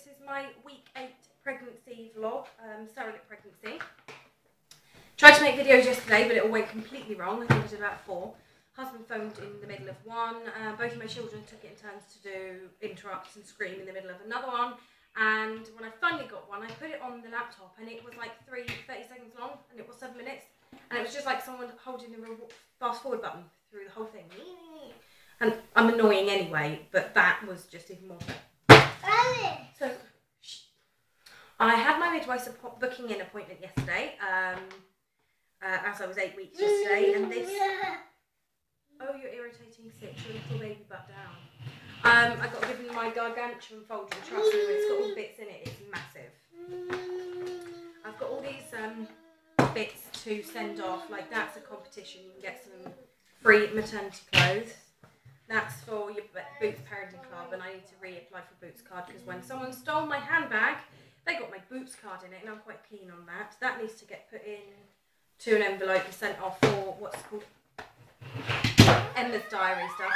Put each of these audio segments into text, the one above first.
this is my week 8 pregnancy vlog, surrogate pregnancy. Tried to make videos yesterday, but it all went completely wrong. I think I did about 4. Husband phoned in the middle of one. Both of my children took it in turns to do interrupts and scream in the middle of another one. And when I finally got one, I put it on the laptop and it was like 30 seconds long and it was 7 minutes. And it was just like someone holding the fast forward button through the whole thing. And I'm annoying anyway, but that was just even more so. So, I had my midwife booking in appointment yesterday, as I was 8 weeks yesterday, and this... Oh, you're irritating 6, your little baby butt down. I got given my gargantuan folder, and trust me, it's got all the bits in it, it's massive. I've got all these bits to send off, like that's a competition, you can get some free maternity clothes. That's for your Boots Parenting Club, and I need to reapply for Boots card because when someone stole my handbag, they got my Boots card in it, and I'm quite keen on that. That needs to get put in to an envelope and sent off for what's called Emma's diary stuff.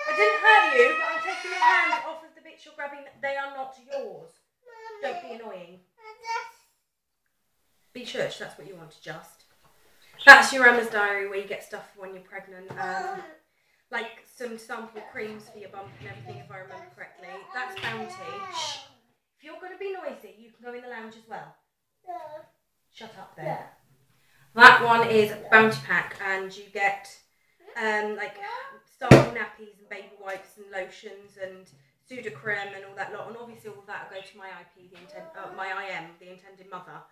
I didn't hurt you, but I'm taking your hands off of the bits you're grabbing. They are not yours. Don't be annoying. Be shush, that's what you want to just. That's your Emma's diary where you get stuff for when you're pregnant. Like some sample creams for your bump and everything, if I remember correctly. That's Bounty. Shh. If you're going to be noisy, you can go in the lounge as well. Shut up there. That one is Bounty Pack, and you get like sample nappies and baby wipes and lotions and pseudocreme and all that lot. And obviously all of that will go to my IP, my IM, the intended mother.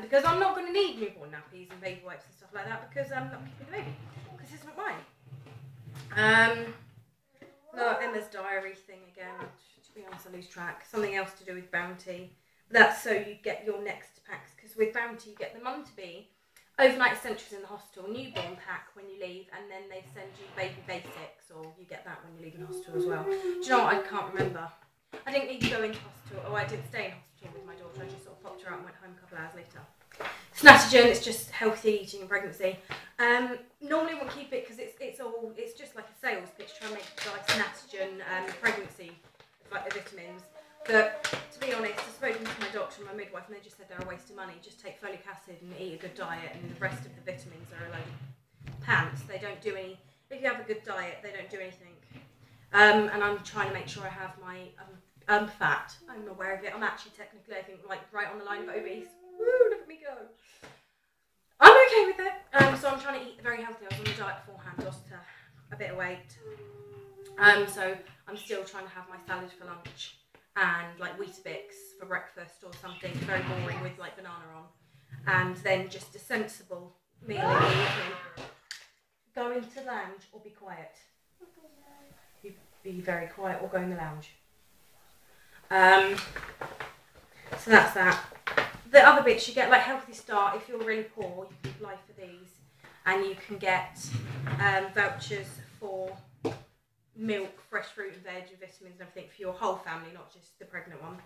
Because I'm not going to need newborn nappies and baby wipes and stuff like that because I'm not keeping the baby. Because it's not mine. No, Emma's diary thing again. To be honest, I lose track. Something else to do with Bounty. That's so you get your next packs. Because with Bounty, you get the mum to be overnight essentials in the hospital, newborn pack when you leave, and then they send you baby basics, or you get that when you leave in hospital as well. Do you know what? I can't remember. I didn't need to go into hospital, or I didn't stay in hospital with my daughter. I just sort of popped her out and went home a couple hours later. Snatogen, it's just healthy eating in pregnancy. Normally I won't keep it because it's just like a sales pitch trying to make it like Snatogen pregnancy vitamins. But to be honest, I've spoken to my doctor and my midwife and they just said they're a waste of money. Just take folic acid and eat a good diet, and the rest of the vitamins are a load of pants. They don't do any. If you have a good diet, they don't do anything. And I'm trying to make sure I have my fat. I'm aware of it. I'm actually technically, I think, like right on the line of obese. Woo, look at me go. I'm okay with it. So I'm trying to eat very healthy. I was on the diet beforehand, lost a bit of weight. So I'm still trying to have my salad for lunch and like Weetabix for breakfast or something very boring with like banana on. And then just a sensible meal in the evening. Go into the lounge or be quiet. You be very quiet or go in the lounge. So that's that. The other bits you get like Healthy Start. If you're really poor, you can apply for these, and you can get vouchers for milk, fresh fruit and veg, and vitamins and everything for your whole family, not just the pregnant one.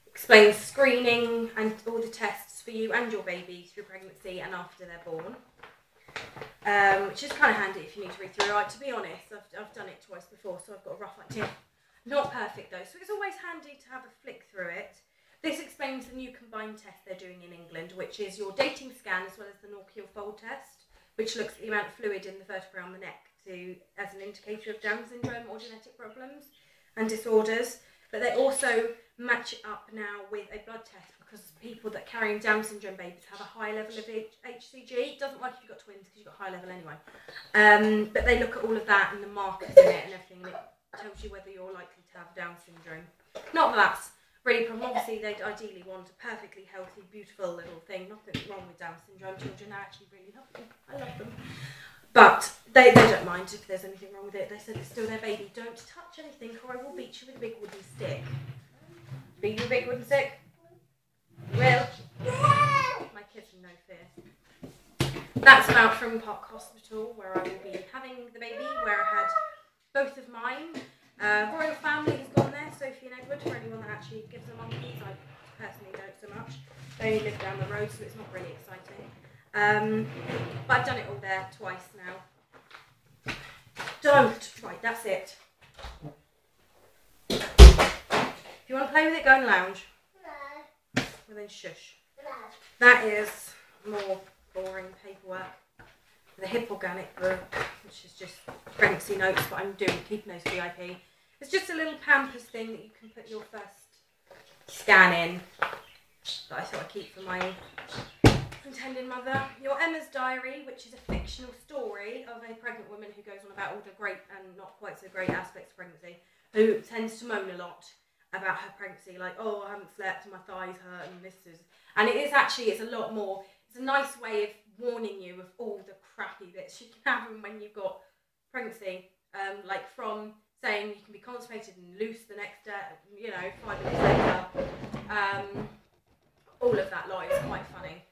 Explains screening and all the tests for you and your baby through pregnancy and after they're born. Which is kind of handy if you need to read through. To be honest, I've done it twice before, so I've got a rough idea. Not perfect though, so it's always handy to have a flick through it. This explains the new combined test they're doing in England, which is your dating scan as well as the Norquil fold test, which looks at the amount of fluid in the vertebrae on the neck as an indicator of Down syndrome or genetic problems and disorders. But they also match it up now with a blood test because people that carrying Down syndrome babies have a high level of HCG. It doesn't work if you've got twins because you've got high level anyway. But they look at all of that and the markers in it and everything, and it tells you whether you're likely to have Down syndrome. Not that that's really problem. Obviously, they'd ideally want a perfectly healthy, beautiful little thing. Nothing wrong with Down syndrome children. I actually really love them. I love them. But they don't mind if there's anything wrong with it. They said it's still their baby. Don't touch anything or I will beat you with a big wooden stick. Beat you with a big wooden stick? Will. My kids are no fear. That's about Frim Park Hospital, where I will be having the baby, where I had both of mine. Royal family has gone there, Sophie and Edward, for anyone that actually gives them monkeys. I personally don't so much. They only live down the road, so it's not really exciting. But I've done it all there twice now. Don't. Right, that's it. you want to play with it, go and lounge. No. Well then shush. No. That is more boring paperwork. The Hip Organic book, which is just pregnancy notes, but I'm keeping those VIP. It's just a little Pampers thing that you can put your first scan in, that I thought I'd keep for my intended mother. Your Emma's Diary, which is a fictional story of a pregnant woman who goes on about all the great and not quite so great aspects of pregnancy, who tends to moan a lot about her pregnancy, like, oh, I haven't slept and my thighs hurt and this is... And it is actually, it's a lot more, it's a nice way of warning you of all the crappy bits you can have when you've got pregnancy, like from saying you can be constipated and loose the next day, 5 minutes later. All of that lot is quite funny.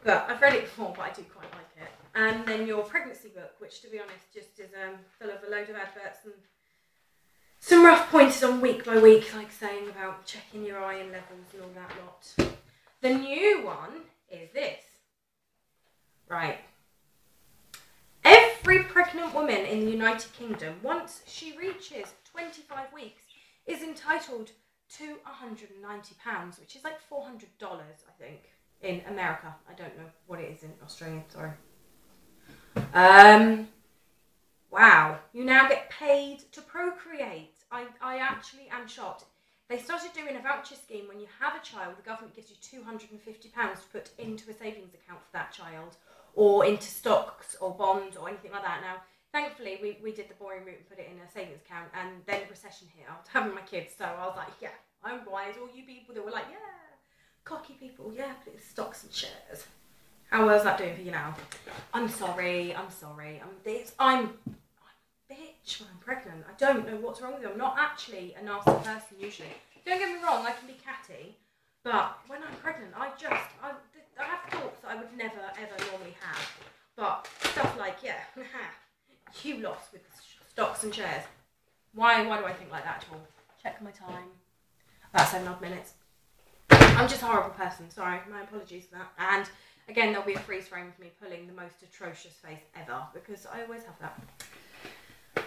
But I've read it before, but I do quite like it. And then your pregnancy book, which to be honest just is full of a load of adverts and some rough pointers on week by week, like saying about checking your iron levels and all that lot. The new one is this. Right. Every pregnant woman in the United Kingdom, once she reaches 25 weeks, is entitled to £190, which is like $400, I think, in America. I don't know what it is in Australia, sorry. Wow. You now get paid to procreate. I actually am shocked. They started doing a voucher scheme when you have a child. The government gives you £250 to put into a savings account for that child, or into stocks or bonds or anything like that. Now, thankfully, we did the boring route and put it in a savings account, and then the recession hit. I was having my kids, so I was like, yeah, I'm wise. All you people that were like, yeah, cocky people, yeah, put it in stocks and shares. How well is that doing for you now? I'm sorry. I'm a bitch when I'm pregnant. I don't know what's wrong with me. I'm not actually a nasty person usually. Don't get me wrong, I can be catty, but when I'm pregnant, I have thoughts that I would never ever normally have. But stuff like, yeah, you lost with stocks and shares. Why do I think like that at all? Check my time. About 7 odd minutes. I'm just a horrible person, sorry, my apologies for that. And again, there'll be a freeze frame of me pulling the most atrocious face ever, because I always have that.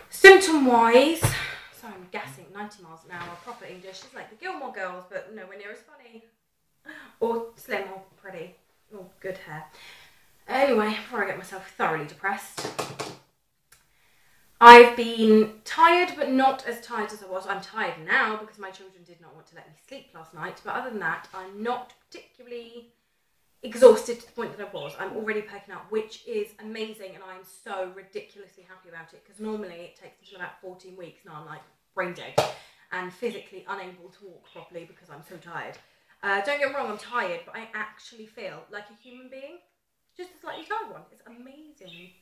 Symptom-wise, sorry, I'm gassing 90 miles an hour, proper English. It's like the Gilmore Girls, but nowhere near as funny. Or slim or pretty, or good hair. Anyway, before I get myself thoroughly depressed, I've been tired, but not as tired as I was. I'm tired now because my children did not want to let me sleep last night. But other than that, I'm not particularly exhausted to the point that I was. I'm already perking up, which is amazing, and I'm so ridiculously happy about it, because normally it takes until about 14 weeks. Now I'm like brain dead and physically unable to walk properly because I'm so tired. Don't get me wrong, I'm tired, but I actually feel like a human being, just a slightly tired one. It's amazing.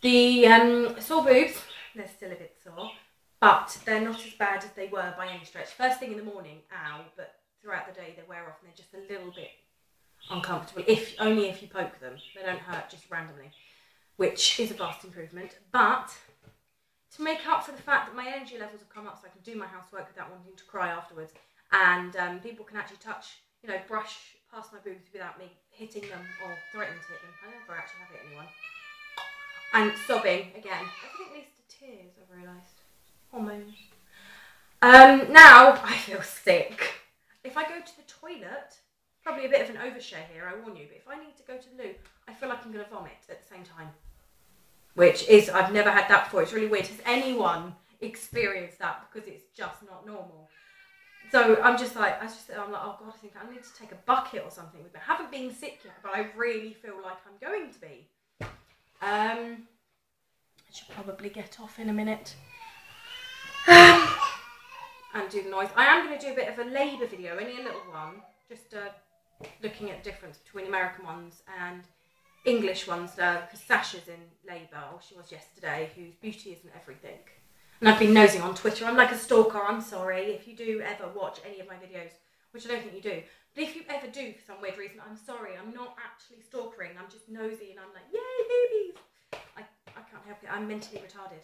The sore boobs, they're still a bit sore, but they're not as bad as they were by any stretch. First thing in the morning, ow, but throughout the day they wear off and they're just a little bit uncomfortable, only if you poke them. They don't hurt just randomly, which is a vast improvement. But to make up for the fact that my energy levels have come up so I can do my housework without wanting to cry afterwards, and people can actually touch, brush past my boobs without me hitting them or threatening to hit them. I never actually have hit anyone. And sobbing, again. Everything leads to tears, I've realised. Hormones. Now, I feel sick. If I go to the toilet, probably a bit of an overshare here, I warn you, but if I need to go to the loo, I feel like I'm going to vomit at the same time. Which is, I've never had that before. It's really weird. Has anyone experienced that? Because it's just not normal. So I'm like, oh God, I think I need to take a bucket or something with me. I haven't been sick yet, but I really feel like I'm going to be. I should probably get off in a minute and do the noise. I am going to do a bit of a labour video, only a little one, just looking at the difference between American ones and English ones, because Sasha's in labour, or she was yesterday, whose beauty isn't everything. And I've been nosing on Twitter. I'm like a stalker, I'm sorry if you do ever watch any of my videos, which I don't think you do. But if you ever do, for some weird reason, I'm sorry, I'm not actually stalkering, I'm just nosy and I'm like, yay, babies! I can't help it, I'm mentally retarded.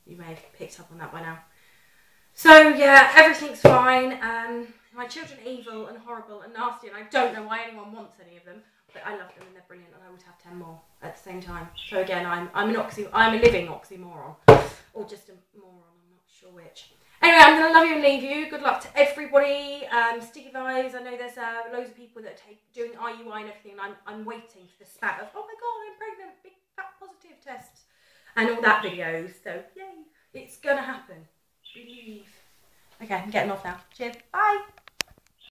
You may have picked up on that by now. So yeah, everything's fine. My children are evil and horrible and nasty, and I don't know why anyone wants any of them, but I love them and they're brilliant, and I would have 10 more at the same time. So again, I'm a living oxymoron, or just a moron, I'm not sure which. Anyway, I'm I'm going to love you and leave you. Good luck to everybody. Sticky vibes. I know there's loads of people that are doing IUI and everything, and I'm waiting for the spat of, oh my God, I'm pregnant, big fat positive test, and all that videos. So, yay. It's going to happen. Believe. Okay, I'm getting off now. Cheers. Bye.